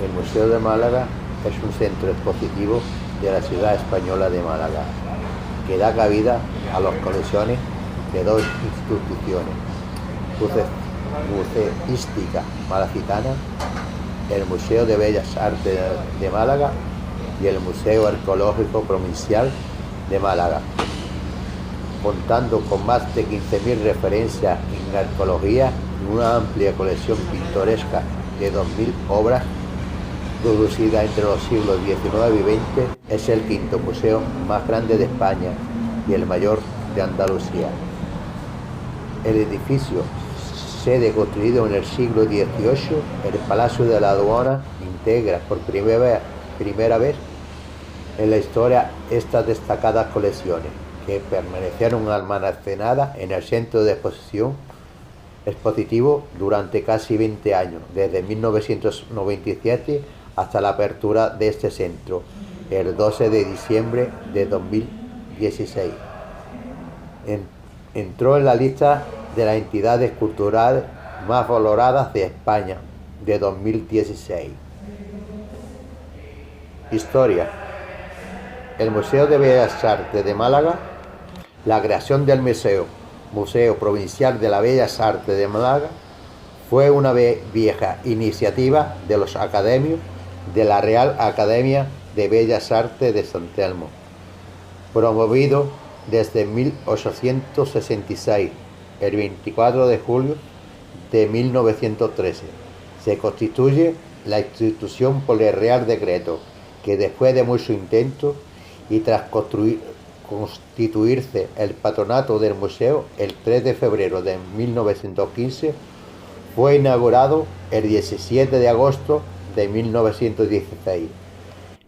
El Museo de Málaga es un centro expositivo de la ciudad española de Málaga, que da cabida a las colecciones de dos instituciones museística malacitana, el Museo de Bellas Artes de Málaga y el Museo Arqueológico Provincial de Málaga, contando con más de 15.000 referencias en arqueología y una amplia colección pintoresca de 2.000 obras producidas entre los siglos XIX y XX. Es el quinto museo más grande de España y el mayor de Andalucía. El edificio, sede construido en el siglo XVIII, el Palacio de la Aduana, integra por primera vez en la historia estas destacadas colecciones, que permanecieron almacenadas en el centro de expositivo durante casi 20 años, desde 1997 hasta la apertura de este centro, el 12 de diciembre de 2016. Entró en la lista de las entidades culturales más valoradas de España de 2016. Historia. El Museo de Bellas Artes de Málaga. La creación del Museo Provincial de las Bellas Artes de Málaga fue una vieja iniciativa de los académicos de la Real Academia de Bellas Artes de San Telmo, promovido desde 1866, el 24 de julio de 1913. Se constituye la institución por el Real Decreto, que después de muchos intentos y tras constituirse el patronato del museo el 3 de febrero de 1915, fue inaugurado el 17 de agosto de 1916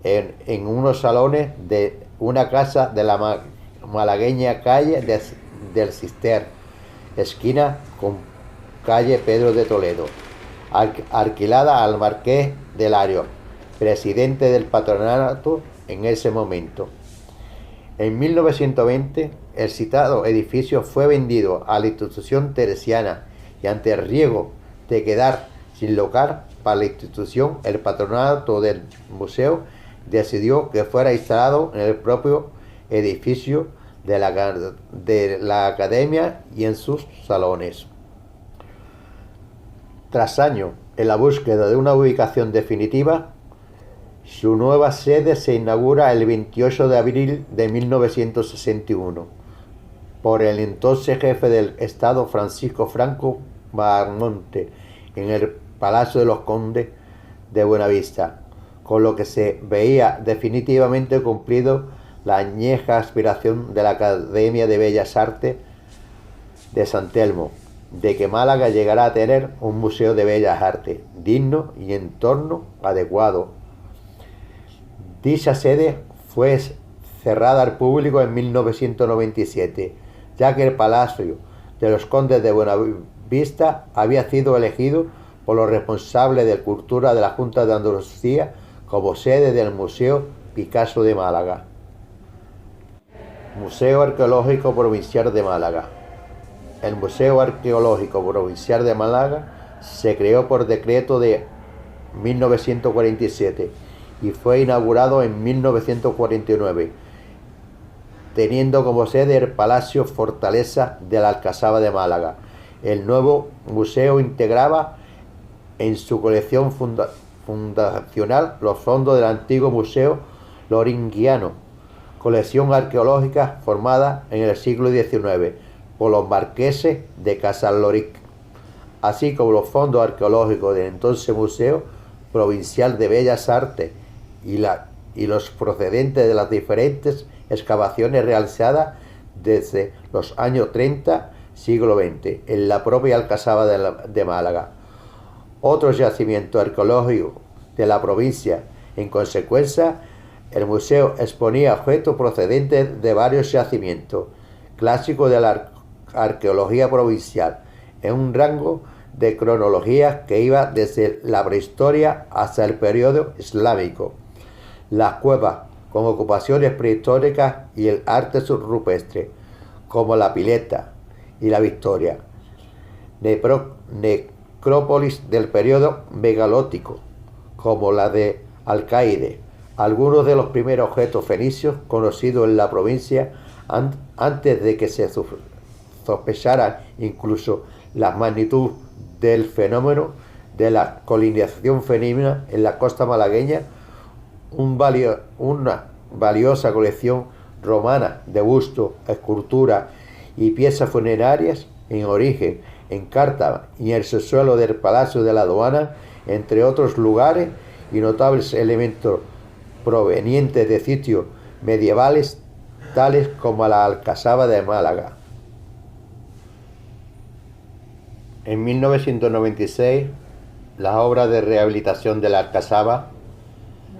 en unos salones de una casa de la malagueña calle del Cister, esquina con calle Pedro de Toledo, alquilada al marqués de Lario, presidente del patronato en ese momento. En 1920, el citado edificio fue vendido a la institución teresiana y ante el riesgo de quedar sin local para la institución, el patronato del museo decidió que fuera instalado en el propio edificio de la academia y en sus salones. Tras años en la búsqueda de una ubicación definitiva, su nueva sede se inaugura el 28 de abril de 1961 por el entonces jefe del Estado Francisco Franco Bahamonde en el Palacio de los Condes de Buenavista, con lo que se veía definitivamente cumplido la añeja aspiración de la Academia de Bellas Artes de San Telmo, de que Málaga llegará a tener un museo de bellas artes digno y entorno adecuado. Dicha sede fue cerrada al público en 1997, ya que el Palacio de los Condes de Buenavista había sido elegido por los responsables de Cultura de la Junta de Andalucía como sede del Museo Picasso de Málaga. Museo Arqueológico Provincial de Málaga. El Museo Arqueológico Provincial de Málaga se creó por decreto de 1947 y fue inaugurado en 1949, teniendo como sede el Palacio Fortaleza de la Alcazaba de Málaga. El nuevo museo integraba en su colección fundacional los fondos del antiguo Museo Loringiano, colección arqueológica formada en el siglo XIX por los marqueses de Casaloric, así como los fondos arqueológicos del entonces Museo Provincial de Bellas Artes y los procedentes de las diferentes excavaciones realizadas desde los años 30, siglo XX, en la propia Alcazaba de Málaga. Otros yacimientos arqueológicos de la provincia. En consecuencia, el museo exponía objetos procedentes de varios yacimientos clásicos de la arqueología provincial, en un rango de cronología que iba desde la prehistoria hasta el periodo islámico. Las cuevas con ocupaciones prehistóricas y el arte subrupestre, como la Pileta y la Victoria. Necrópolis del periodo megalítico, como la de Alcaide, algunos de los primeros objetos fenicios conocidos en la provincia antes de que se sospechara incluso la magnitud del fenómeno de la colonización femenina en la costa malagueña, una valiosa colección romana de bustos, esculturas y piezas funerarias en origen en Cártama y en el subsuelo del Palacio de la Aduana, entre otros lugares, y notables elementos provenientes de sitios medievales tales como la Alcazaba de Málaga. En 1996, las obras de rehabilitación de la Alcazaba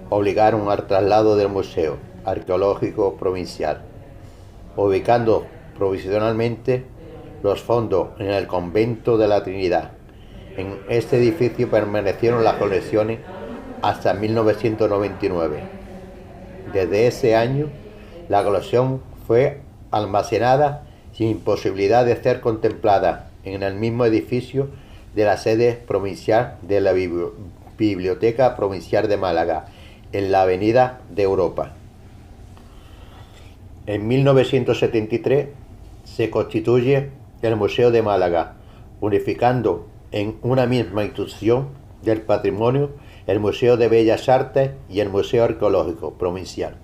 obligaron al traslado del Museo Arqueológico Provincial, ubicando provisionalmente los fondos en el Convento de la Trinidad. En este edificio permanecieron las colecciones hasta 1999. Desde ese año, la colección fue almacenada sin posibilidad de ser contemplada en el mismo edificio de la sede provincial de la Biblioteca Provincial de Málaga, en la Avenida de Europa. En 1973 se constituye el Museo de Málaga, unificando en una misma institución del patrimonio el Museo de Bellas Artes y el Museo Arqueológico Provincial.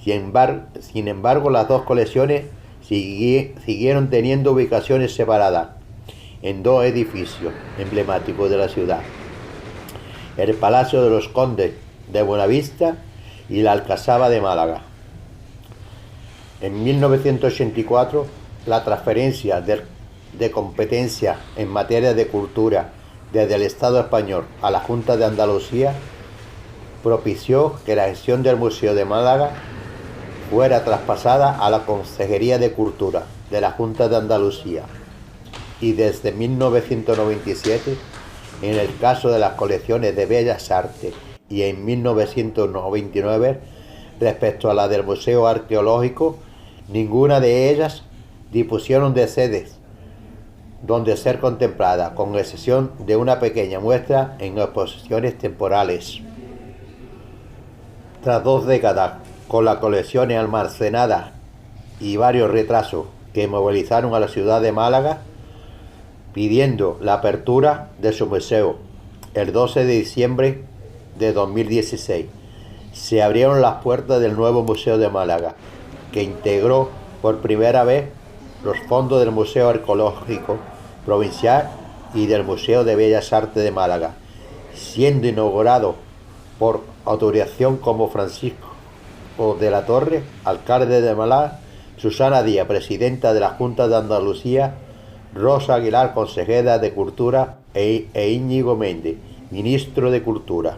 Sin embargo, las dos colecciones siguieron teniendo ubicaciones separadas en dos edificios emblemáticos de la ciudad: el Palacio de los Condes de Buenavista y la Alcazaba de Málaga. En 1984, la transferencia de competencia en materia de cultura desde el Estado español a la Junta de Andalucía propició que la gestión del Museo de Málaga fuera traspasada a la Consejería de Cultura de la Junta de Andalucía, y desde 1997, en el caso de las colecciones de Bellas Artes, y en 1999, respecto a la del Museo Arqueológico, ninguna de ellas dispusieron de sedes donde ser contemplada, con excepción de una pequeña muestra en exposiciones temporales. Tras 2 décadas con las colecciones almacenadas y varios retrasos que movilizaron a la ciudad de Málaga pidiendo la apertura de su museo el 12 de diciembre de 2016, se abrieron las puertas del nuevo Museo de Málaga, que integró por primera vez los fondos del Museo Arqueológico Provincial y del Museo de Bellas Artes de Málaga, siendo inaugurado por autorización como Francisco de la Torre, alcalde de Málaga, Susana Díaz, presidenta de la Junta de Andalucía, Rosa Aguilar, consejera de Cultura, e Íñigo Méndez, ministro de Cultura.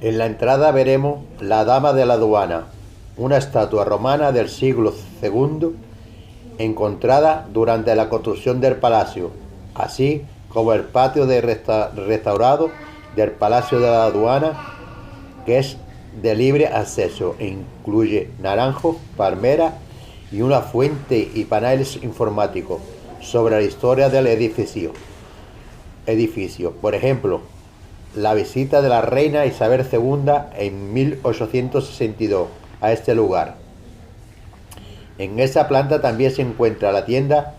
En la entrada veremos la Dama de la Aduana, una estatua romana del siglo II encontrada durante la construcción del palacio, así como el patio restaurado del Palacio de la Aduana, que es de libre acceso e incluye naranjos, palmeras y una fuente y paneles informáticos sobre la historia del edificio. Por ejemplo, la visita de la reina Isabel II en 1862 a este lugar. En esa planta también se encuentra la tienda,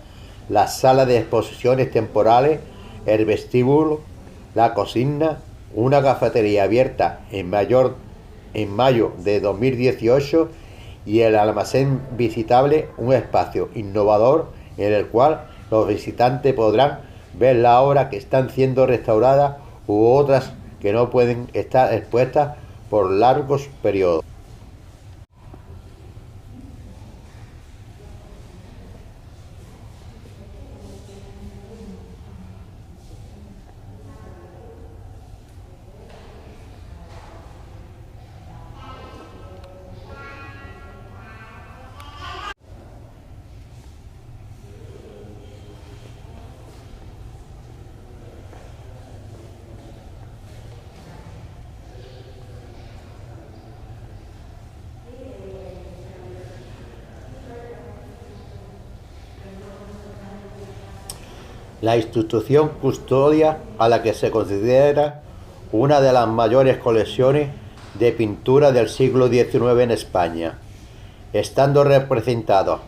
la sala de exposiciones temporales, el vestíbulo, la cocina, una cafetería abierta en mayo de 2018 y el almacén visitable, un espacio innovador en el cual los visitantes podrán ver las obras que están siendo restauradas u otras que no pueden estar expuestas por largos periodos. La institución custodia a la que se considera una de las mayores colecciones de pintura del siglo XIX en España, estando representados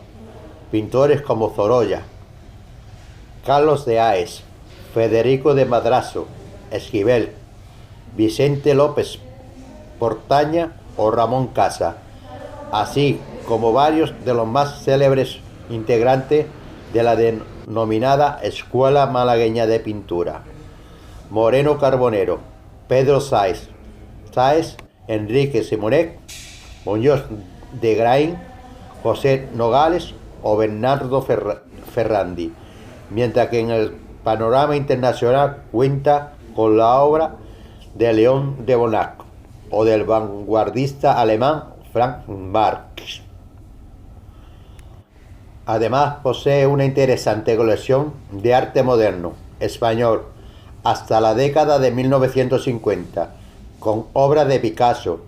pintores como Sorolla, Carlos de Haes, Federico de Madrazo, Esquivel, Vicente López Portaña o Ramón Casa, así como varios de los más célebres integrantes de la denominada Escuela Malagueña de Pintura: Moreno Carbonero, Pedro Sáez, Enrique Simonet, Muñoz de Graín, José Nogales o Bernardo Ferrandi, mientras que en el panorama internacional cuenta con la obra de León de Bonac o del vanguardista alemán Frank Marx. Además, posee una interesante colección de arte moderno español hasta la década de 1950, con obras de Picasso,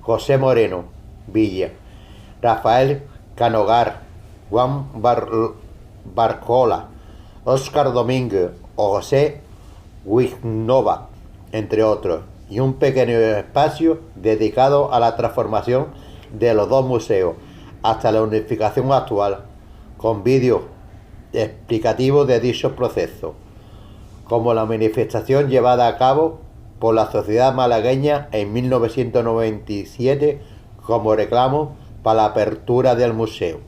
José Moreno Villa, Rafael Canogar, Juan Barjola, Óscar Domínguez o José Wignova, entre otros, y un pequeño espacio dedicado a la transformación de los dos museos hasta la unificación actual, con vídeos explicativos de dicho proceso, como la manifestación llevada a cabo por la Sociedad Malagueña en 1997 como reclamo para la apertura del museo.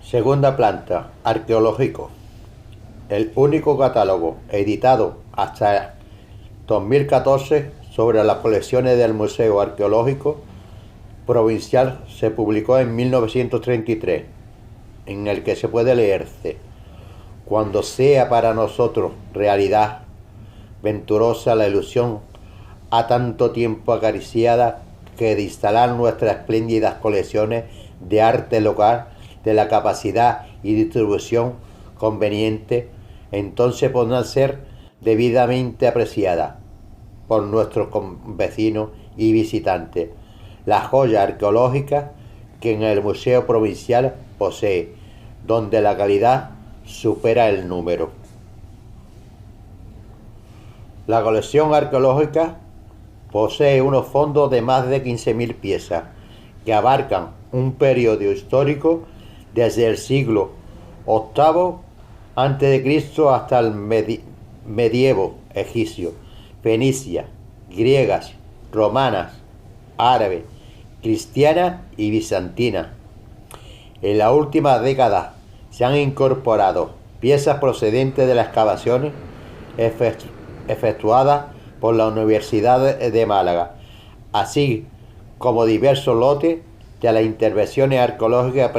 Segunda planta, arqueológico. El único catálogo editado hasta 2014 sobre las colecciones del Museo Arqueológico Provincial se publicó en 1933, en el que se puede leerse: cuando sea para nosotros realidad venturosa la ilusión a tanto tiempo acariciada que de instalar nuestras espléndidas colecciones de arte local de la capacidad y distribución conveniente, entonces podrán ser debidamente apreciadas por nuestros vecinos y visitantes las joyas arqueológicas que en el Museo Provincial posee, donde la calidad supera el número. La colección arqueológica posee unos fondos de más de 15.000 piezas que abarcan un periodo histórico desde el siglo VIII a.C. hasta el medievo egipcio, fenicia, griegas, romanas, árabes, cristianas y bizantinas. En la última década se han incorporado piezas procedentes de las excavaciones efectuadas por la Universidad de Málaga, así como diversos lotes de las intervenciones arqueológicas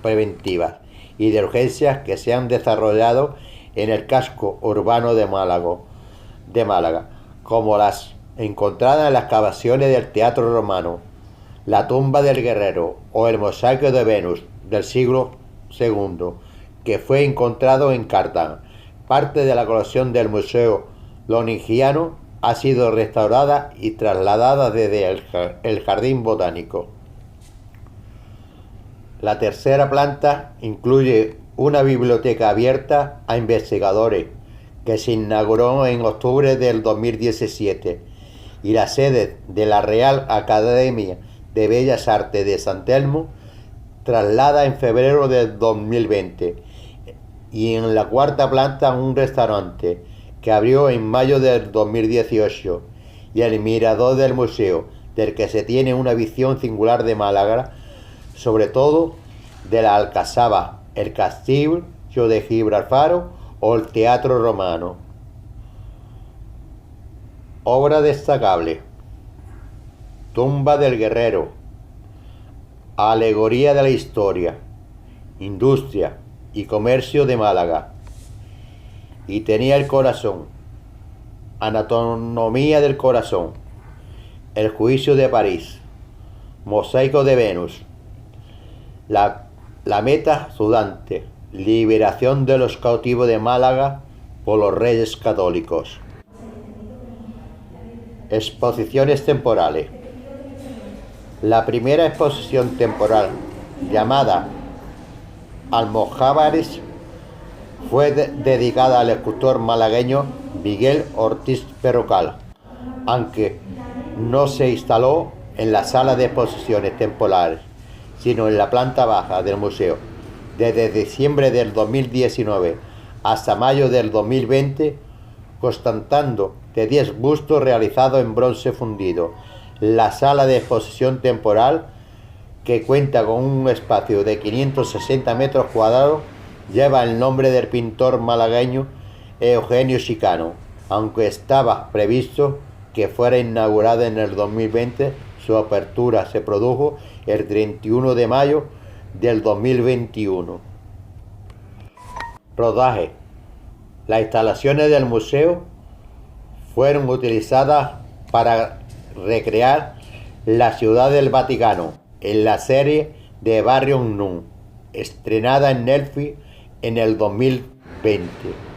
preventivas y de urgencias que se han desarrollado en el casco urbano de Málaga, como las encontradas en las excavaciones del Teatro Romano, la tumba del Guerrero o el mosaico de Venus del siglo II, que fue encontrado en Cartán. Parte de la colección del Museo Longiano ha sido restaurada y trasladada desde el Jardín Botánico. La tercera planta incluye una biblioteca abierta a investigadores que se inauguró en octubre del 2017 y la sede de la Real Academia de Bellas Artes de San Telmo, traslada en febrero del 2020, y en la cuarta planta un restaurante que abrió en mayo del 2018 y el mirador del museo, del que se tiene una visión singular de Málaga, sobre todo de la Alcazaba, el Castillo de Gibraltar o el Teatro Romano. Obra destacable: Tumba del Guerrero, Alegoría de la Historia, Industria y Comercio de Málaga. Y tenía el corazón, Anatomía del Corazón, El Juicio de París, Mosaico de Venus, la Meta Sudante, Liberación de los cautivos de Málaga por los Reyes Católicos. Exposiciones temporales. La primera exposición temporal, llamada Almojábares, Fue dedicada al escultor malagueño Miguel Ortiz Perrocal, aunque no se instaló en la sala de exposiciones temporales, sino en la planta baja del museo. Desde diciembre del 2019 hasta mayo del 2020, constatando de 10 bustos realizados en bronce fundido. La sala de exposición temporal, que cuenta con un espacio de 560 metros cuadrados, lleva el nombre del pintor malagueño Eugenio Chicano, aunque estaba previsto que fuera inaugurada en el 2020. Su apertura se produjo el 31 de mayo del 2021. Rodaje. Las instalaciones del museo fueron utilizadas para recrear la Ciudad del Vaticano en la serie de Barrio Nun, estrenada en Netflix en el 2020.